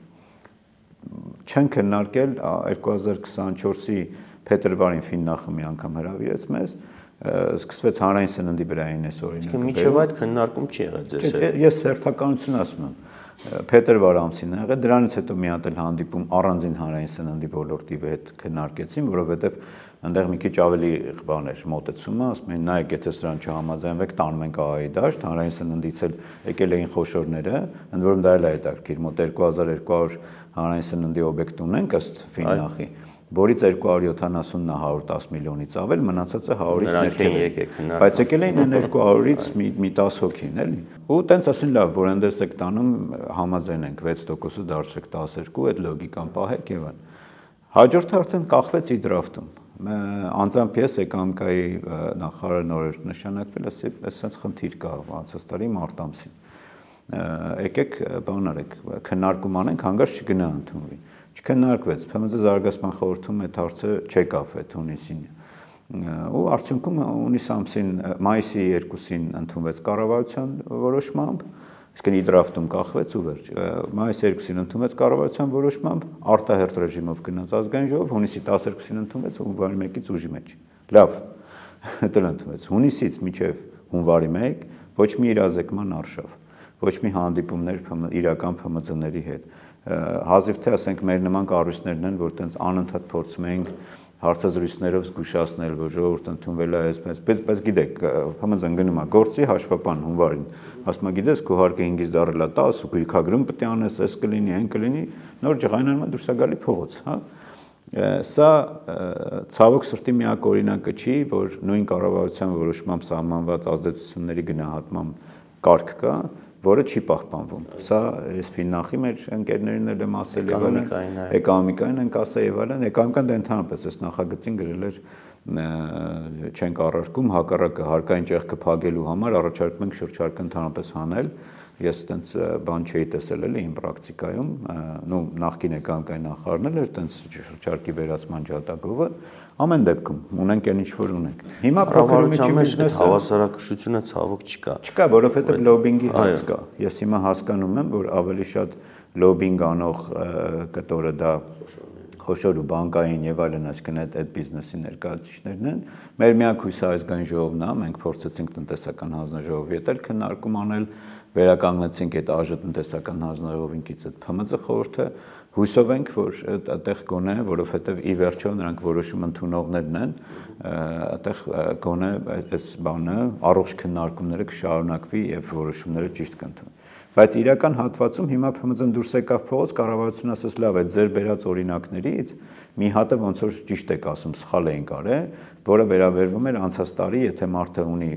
Չեն քննարկել 2024-ի փետրվարին Ֆիննախը մի անգամ հրավիրեց մեզ, սկսվեց հանրային սննդի վրային այս օրինակը։ Մինչև այդ քննարկում չի եղել ձեզ հետ։ Ես հերթականություն ասում եմ, փետրվար ամսին եղել, դրանից հետո մի հատ էլ հանդիպում առանձին հանրային սննդի ոլորտի հետ քննարկեցին, որովհետև այնտեղ մի քիչ ավելի բան էր մոտեցումը, ասում են նայեք, եթե սրան չհամաձայնվեք, տանում ենք ԱԱ-ի դաշտ, հանրային սննդից էլ եկել էին խոշորները, ընդ որում դա էլ է հետաքրքիր, մոտ 2200 հանրային սննդի օբյեկտ ունենք ըստ Ֆիննախի, որից 270-ն 110 միլիոնից ավել, մնացածը 100-ից ներքև եկել, բայց եկել էին 200-ից մի 10 հոգին, էլի։ Ու տենց ասին լավ, որ այնտես եք տանում, համաձայնենք 6%-ը դարձրեք 12, այդ լոգիկան պահեք եւ այն։ Հաջորդը արդեն կախվեց իդրաֆտում։ Անձամբ ես էկոնոմիկայի նախարար նոր նշանակվել, ասենց խնդիր կա անցած տարի մարտ ամսին։ Եկեք բան արեք, քննարկում անենք, հանգարց չգնա ընդունվի։ Չքննարկվեց, ՓՄԶ զարգացման խորհրդում այդ հարցը չեկավ այդ հունիսին։ Ու արդյունքում հունիս ամսին մայիսի 2-ին ընդունվեց կառավարության որոշմամբ, իսկ իդրաֆտում կախվեց ու վերջ։ Մայիսի 2-ին ընդունվեց կառավարության որոշմամբ, արտահերթ ռեժիմով գնաց ազգային ժողով, հունիսի 12-ին ընդունվեց հունվարի 1-ից ուժի մեջ։ Լավ, դա ընդունվեց։ Հունիսից մինչև հունվարի 1 ոչ մի իրազեկման արշավ, ոչ մի հանդիպումներ իրական ՓՄԶ-ների հետ։ Հազիվ թե ասենք մեր նման կառույցներն են, որ տենց անընդհատ փորձում ենք հարցազրույցներով զգուշացնել, որ ժողովուրդը ընդունվել է այսպես, բայց գիտեք, ՓՄԶ-ն գնում է գործի հաշվապան հունվարին, ասում է գիտես, քո հարկը 5-ից դառել է 10, ու գրքագրում պետք է անես, այս կլինի, այն կլինի, նոր ջղայնանում է դուրս է գալի փողոց, հա։ Սա ցավոք սրտի միակ օրինակը չի, որ նույն կառավարության որոշմամբ սահմանված ազդեցությունների գնահատման կարգ կա, որը չի պահպանվում։ Սա այս Ֆիննախի մեր ընկերներին էլ եմ ասել եւ այլն, էկոնոմիկային ենք ասել եւ այլն, էկոնոմիկան դա ընդհանրապես այս նախագծին գրել էր չենք առարկում, հակառակը հարկային ճեղքը փակելու համար առաջարկում ենք շրջարկը ընդհանրապես հանել։ Ես այտենց բան չէի տեսել էլի իմ պրակտիկայում, նո նախկին էկոնոմիկայի նախարարն էլ էր այտենց շրջարկի վերացման ջատագովը, ամեն դեպքում ունենք այն ինչ որ ունենք։ Հիմա կառավարության մեջ հավասարակշռությունը ցավոք չկա։ Չկա, որովհետև լոբինգի հաց կա։ Ես հիմա հասկանում եմ, որ ավելի շատ լոբինգ անող կտորը դա խոշոր ու բանկային եւ այլն, այսինքն այդ բիզնեսի ներկայացուցիչներն են։ Մեր միակ հույսը ազգային ժողովն է, մենք փորձեցինք տնտեսական հանձնաժողովի հետ էլ քննարկում անել, վերականգնեցինք այդ ԱԺ տնտեսական հանձնաժողովին կից այդ ՓՄԶ խորհուրդը, հույսով ենք, որ այդտեղ գոնե, որովհետեւ ի վերջո նրանք որոշում ընդունողներն են, այդտեղ գոնե այս բանը առողջ քննարկումները կշարունակվի եւ որոշումները ճիշտ կընդունվեն։ Բայց իրական հատվածում հիմա ՓՄԶ-ն դուրս եկավ փողոց, կառավարությունը ասաց լավ է, ձեր բերած օրինակներից մի հատը ոնց որ ճիշտ եք ասում, սխալ էինք արել, որը վերաբերվում էր անցած տարի, եթե մարդը ունի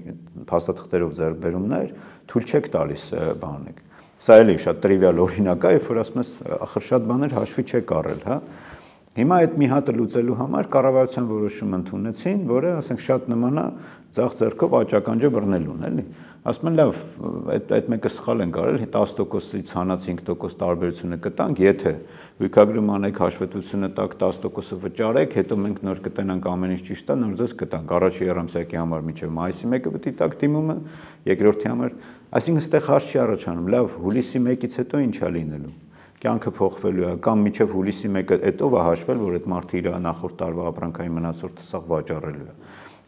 փաստաթղթերով ձեռքբերումներ, թույլ չեք տալիս բանեք։ Սա էլի շատ տրիվիալ օրինակ է, երբ որ ասում ես ախր շատ բաներ հաշվի չեք առել, հա։ Հիմա այդ մի հատը լուծելու համար կառավարության որոշում ընդունեցին, որը, ասենք, շատ նման է ձախ ձեռքով աճականջը բռնելուն, էլի։ Ասում են լավ, այդ մեկը սխալ են կարել, 10%-ից հանած 5% տարբերությունը կտանք, եթե վիճակագրում անեք, հաշվետվությունը տակ 10%-ը վճարեք, հետո մենք նոր կտենանք ամեն ինչ ճիշտ է, նոր ձեզ կտանք։ Առաջի երամսյակի համար մինչև մայիսի 1-ը պետք է տակ դիմումը, երկրորդի համար, այսինքն այստեղ հարց չի առաջանում, լավ, հուլիսի 1-ից հետո ինչ է լինելու։ Կյանքը փոխվելու է, կամ մինչև հուլիսի 1-ը հետո է հաշվել, որ այդ մարդը իր նախորդ տարվա ապրանքային մնացորդը սաղ վաճառելու է։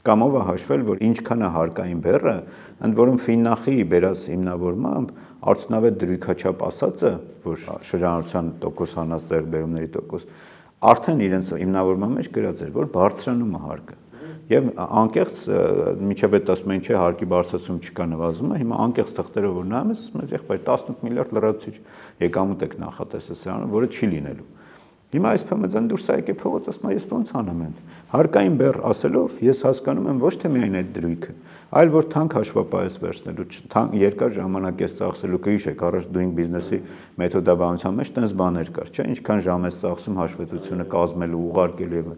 Կամ ով է հաշվել, որ ինչքան է հարկային բեռը, ընդ որում Ֆիննախի բերած հիմնավորմամբ արդյունավետ դրույքաչափ ասածը, որ շրջանառության տոկոս հանած ձեռքբերումների տոկոս, արդեն իրենց հիմնավորման մեջ գրած էր, որ բարձրանում է հարկը։ Եվ անկեղծ միջև այդ ասում են, չէ, հարկի բարձրացում չկա, նվազումը, հիմա անկեղծ թղթերով որ նայում ես, ասում ես, եղբայր 18 միլիարդ լրացուցիչ եկամուտ եք նախատեսել սրանը, որը չի լինելու։ Հիմա այս ՓՄԶ-ն դուրս է եկել փողոց, ասում է, ես ոնց անեմ այն։ Հարկային բեռ ասելով ես հասկանում եմ ոչ թե միայն այդ դրույքը, այլ որ թանկ հաշվապահես վերցնելու, երկար ժամանակ ես ծախսելու, կհիշեք, առաջ doing business-ի մեթոդաբանության մեջ տենց բաներ կար, չէ՞, ինչքան ժամ ես ծախսում հաշվետվությունը կազմելու, ուղարկելու եւ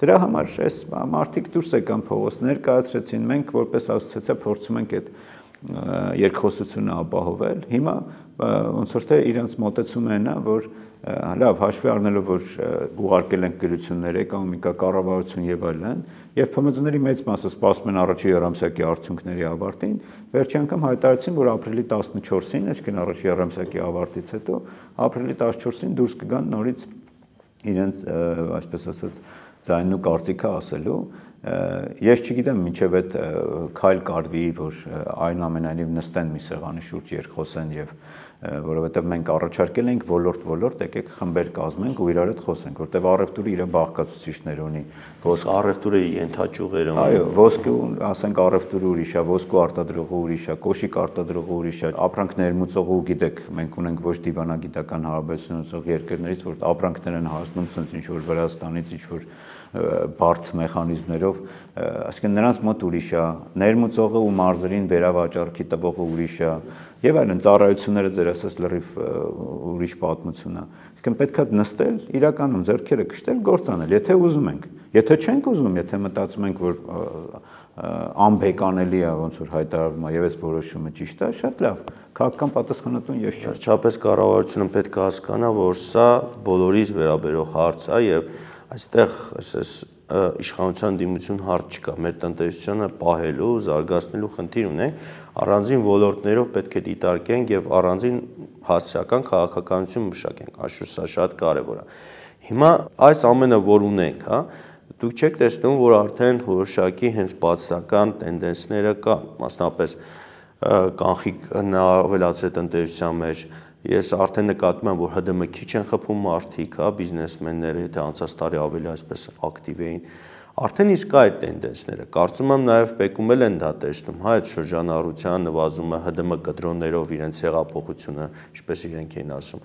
դրա համար այս մարդիկ դուրս եկան փողոց, ներկայացրեցին, մենք որպես ասոցիացիա փորձում ենք այդ երկխոսությունը ապահովել։ Հիմա ոնց որ թե իրենց մոտեցումը այն է, որ լավ հաշվի առնելով որ ուղարկել ենք գրություններ, էկոնոմիկա, կառավարություն եւ այլն, եւ ՓՄԶ-ների մեծ մասը սպասում են առաջի երամսյակի արդյունքների ավարտին, վերջի անգամ հայտարարեցին, որ ապրիլի 14-ին, այսինքն առաջի երամսյակի ավարտից հետո ապրիլի 14-ին դուրս կգան նորից իրենց, այսպես ասած, ձայնն ու կարծիքը ասելու։ Ես չգիտեմ մինչև այդ քայլ կարվի, որ այնուամենայնիվ նստեն մի սեղանի շուրջ երկխոսեն եւ որովհետեւ մենք առաջարկել ենք ոլորտ, եկեք խմբեր կազմենք ու իրար հետ խոսենք, որտեւ առևտուրը իր բաղկացուցիչներ ունի։ Ոսկ առևտուրը ենթաճյուղեր ունի։ Այո, ոսկու, ասենք առևտուրը ուրիշ է, ոսկու արտադրողը ուրիշ է, կոշիկ արտադրողը ուրիշ է, ապրանք ներմուծողը, գիտեք, մենք ունենք ոչ դիվանագիտական հարաբերություն ունեցող երկրներից, որ ապրանքներ են հասնում ցած ինչ որ Վրաստանից, ինչ որ բարդ մեխանիզմներով, այսինքն նրանց մոտ ուրիշ է, ներմուծողը ու մարզերին վերավաճառքի տվողը ուրիշ է, եւ այլն ծառայությունները ձեր ասած լրիվ ուրիշ պատմություն է։ Այսինքն պետք է նստել, իրականում ձեռքերը կշտել, գործանել, եթե ուզում ենք։ Եթե չենք ուզում, եթե մտածում ենք, որ անբեկանելի է, ոնց որ հայտարարվում է, եւ այս որոշումը ճիշտ է, շատ լավ։ Քաղաքական պատասխանատուն ես չեմ։ Վերջապես կառավարությունը պետք է հասկանա, որ սա բոլորիս վերաբերող հարց է եւ այստեղ այսպես իշխանության դիմություն հարց չկա, մեր տնտեսությունը պահելու, զարգացնելու խնդիր ունենք, առանձին ոլորտներով պետք է դիտարկենք եւ առանձին հասարակական քաղաքականություն մշակենք, այսօր սա շատ կարեւոր է։ Հիմա այս ամենը որ ունենք, հա, դուք չեք տեսնում, որ արդեն որոշակի հենց բացասական տենդենսները կան, մասնապես կանխիկ ավելացել տնտեսության մեջ։ Ես արդեն նկատում եմ, որ ՀԴՄ քիչ են խփում մարդիկ, հա, բիզնեսմենները, եթե անցած տարի ավելի այսպես ակտիվ էին։ Արդեն իսկ այդ տենդենսները, կարծում եմ նաև Պեկում են դա տեսնում, հա, այդ շրջանառության նվազումը, ՀԴՄ կտրոններով իրենց հեղափոխությունը, ինչպես իրենք էին ասում։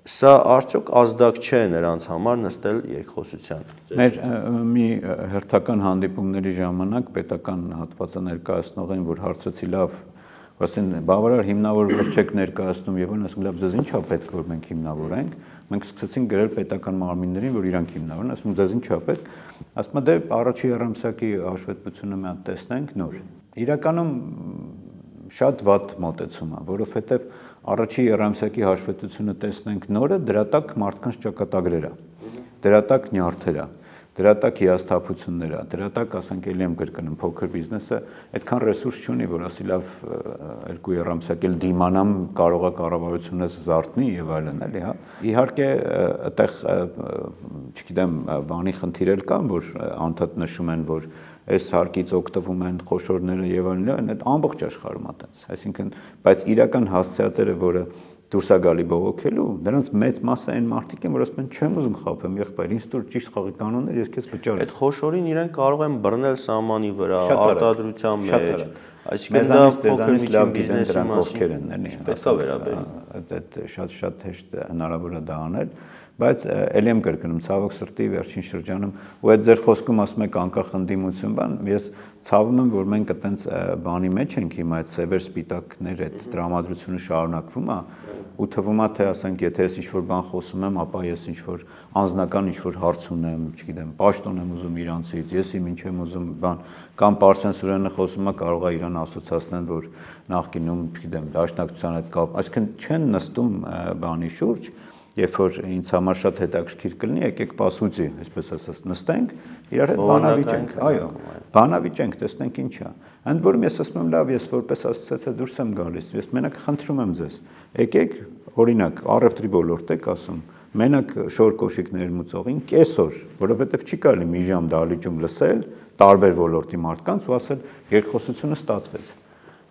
Սա արդյոք ազդակ չէ նրանց համար նստել երկխոսության։ Մեր մի հերթական հանդիպումների ժամանակ պետական հատվածը ներկայացնողին, որ հարցրեցի լավ, ասեն բավարար հիմնավորված չեք ներկայացնում եւ այն ասում լավ ձեզ ինչա պետք որ մենք հիմնավորենք, մենք սկսեցինք գրել պետական մարմիններին, որ իրանք հիմնավորեն, ասում ձեզ ինչա պետք, ասում դե առաջի երամսյակի հաշվետվությունը մի հատ տեսնենք նոր։ Իրականում շատ վատ մոտեցում է, որովհետեւ առաջի երամսյակի հաշվետվությունը տեսնենք նորը, դրա տակ մարդկանց ճակատագրեր է, դրա տակ նյարդեր է, դրա տակ հիասթափություններ է, դրա տակ ասենք էլի եմ կրկնում փոքր բիզնեսը այդքան ռեսուրս չունի, որ ասի լավ երկու երամսյակ էլ դիմանամ, կարող է կառավարությունից զարթնի եւ այլն, էլի, հա։ Իհարկե այդտեղ չգիտեմ, բանի խնդիրներ կան, որ անդադ նշում են, որ այս հարկից օգտվում են խոշորները եւ այլն, այդ ամբողջ աշխարհում է տենց։ Այսինքն, բայց իրական հասցեատերը, որը դուրս է գալի բողոքելու, նրանց մեծ մասը այն մարդիկ են, որ ասում են չեմ ուզում խափեմ, եղբայր, ինձ տուր ճիշտ խաղի կանոններ, ես քեզ վճարեմ։ Այդ խոշորին իրենք կարող են բռնել սահմանի վրա, արտադրության մեջ, այսինքն դա փոքր միջին բիզնեսի մասին ովքեր են, պետք է վերաբերի։ Այդ շատ հեշտ հնարավոր է դա անել, Բայց ելի եմ կրկնում, ցավոք սրտի վերջին շրջանում ու այդ ձեր խոսքում ասում եք անկախ ընդդիմություն բան, ես ցավում եմ, որ մենք այտենց բանի մեջ ենք հիմա այդ սևեր սպիտակներ այդ տրամադրությունը շարունակվում է ու թվում է թե ասենք եթե ես ինչ-որ բան խոսում եմ, ապա ես ինչ-որ անձնական ինչ-որ հարց ունեմ, չգիտեմ, պաշտոն եմ ուզում իրանցից, ես իմ ինչ եմ ուզում բան կամ Պարսեն Սուրենը խոսում է կարող է իրան ասոցացնեն, որ նախկինում, չգիտեմ, դաշնակցության հետ կապ, այսինքն չեն նստում բանի շուրջ, երբ որ ինձ համար շատ հետաքրքիր կլինի, եկեք պասուծի, այսպես ասած, նստենք, իրար հետ բանավիճենք, այո, բանավիճենք, տեսնենք ինչ է։ Ընդ որում ես ասում եմ, լավ, ես որպես ասոցիացիա դուրս եմ գալիս, ես մենակ խնդրում եմ ձեզ, եկեք, օրինակ, առևտրի ոլորտ եք ասում, մենակ շոր կոշիկներ մուծողին կեսօր, որովհետև չի կարելի մի ժամ դահլիճում լսել տարբեր ոլորտի մարդկանց ու ասել երկխոսությունը ստացվեց։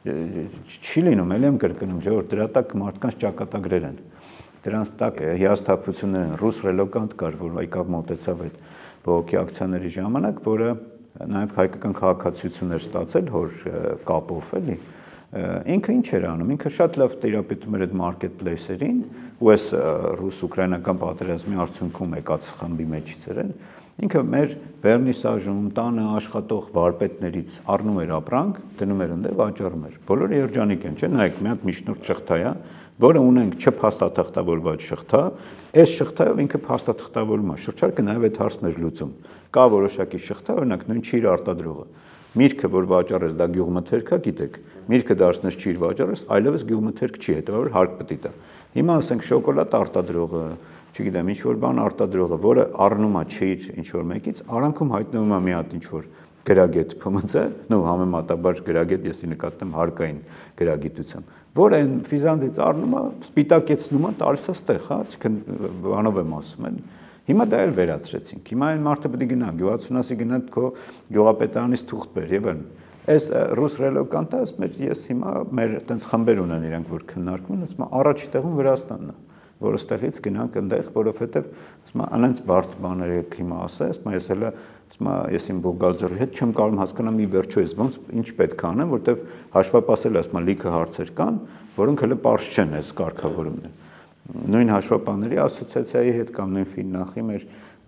Չի լինում, ելի եմ կրկնում, ժողովուրդ, դրա տակ մարդկանց ճակատագրեր են։ Դրանց տակ հիասթափություններ են, ռուս ռելոկանտ կար, որ եկավ մոտեցավ այդ բողոքի ակցիաների ժամանակ, որը նաև հայկական քաղաքացիություն էր ստացել հոր կապով, էլի։ Ինքը ինչ էր անում, ինքը շատ լավ տիրապետում էր այդ մարքեթ պլեյսերին ու այս ռուս-ուկրաինական պատերազմի արդյունքում եկած խմբի մեջից էր, ինքը մեր վերնիսաժում, տանը աշխատող վարպետներից առնում էր ապրանք, դնում էր ընդե վաճառում էր։ Բոլորը երջանիկ են, չէ՞, նայեք, մի հատ միջնորդ շղթա է, որը ունենք չփաստաթղթավորված շղթա, այս շղթայով ինքը փաստաթղթավորում է, շրջարկը նաև այդ հարցն էր լուծում։ Կա որոշակի շղթա, օրինակ նույն ճիր արտադրողը։ Միրգը, որ վաճառես, դա գյուղմթերք է, գիտեք։ Միրգը դարձնես ճիր վաճառես, այլևս գյուղմթերք չի, հետևաբար հարկ պետք է։ Հիմա ասենք շոկոլադ արտադրողը, չգիտեմ, ինչ-որ բան արտադրողը, որը առնում է ճիր ինչ-որ մեկից, արանքում հայտնվում է մի հատ ինչ-որ գրագետ ՓՄԾ, նո համեմատաբար գրագետ եսի նկատեմ հարկային գրագիտությամբ, որը այն ֆիզանձից առնում է, սպիտակեցնում է, տալիս է ստեղ, հա, այսինքն բանով եմ ասում, էլի։ Հիմա դա էլ վերացրեցինք։ Հիմա այն մարդը պետք է գնա, գյուղացունասի գնա քո գյուղապետարանից թուղթ բեր եւ այն։ Այս ռուս ռելոկանտը ասում էր, ես հիմա մեր այտենց խմբեր ունեն իրանք, որ քննարկվում, ասում է առաջի տեղում Վրաստանն է, որ այստեղից գնանք այնտեղ, որովհետեւ ասում է անենց բարդ բաներ եք հիմա ասես, ասում է ես հələ ասում է ես իմ բուղգալձորի հետ չեմ կարող հասկանալ մի վերջո ես ոնց ինչ պետք է անեմ, որտեվ հաշվապասել ասում է լիքը հարցեր կան, որոնք հələ པարզ չեն այս կարգավորումները։ Նույն հաշվապահների ասոցիացիայի հետ կամ նույն ֆիննախի մեր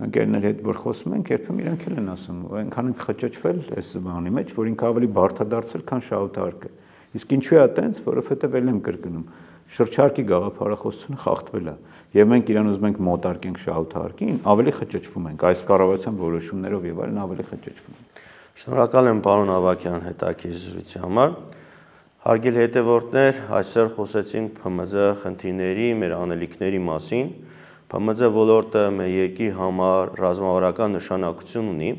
ընկերների հետ որ խոսում ենք, երբեմն իրանք էլ են ասում, այնքան ենք խճճվել այս բանի մեջ, որ ինքը ավելի բարդ է դարձել, քան շահութարկը։ Իսկ ինչու է այտենց, որովհետև ել եմ կրկնում, շրջարկի գաղափարախոսությունը խախտվել է, եւ մենք իրան ուզում ենք մոտարկենք շահութարկին, ավելի խճճվում ենք, այս կառավարության որոշումներով եւ այլն ավելի խճճվում ենք։ Շնորհակալ եմ պարոն Ավագյան հետաքրքիր զրույցի համար։ Հարգելի հետևորդներ, այսօր խոսեցինք ՓՄԶ խնդիրների, մեր անելիքների մասին։ ՓՄԶ ոլորտը մեր երկրի համար ռազմավարական նշանակություն ունի,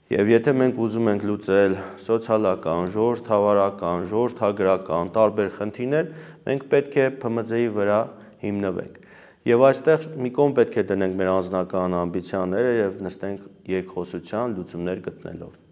եւ եթե մենք ուզում ենք լուծել սոցիալական, ժողովրդավարական, ժողովրդագրական տարբեր խնդիրներ, մենք պետք է ՓՄԶ-ի վրա հիմնվենք։ Եվ այստեղ մի կողմ պետք է դնենք մեր անձնական ամբիցիաները եւ նստենք երկխոսության լուծումներ գտնելով։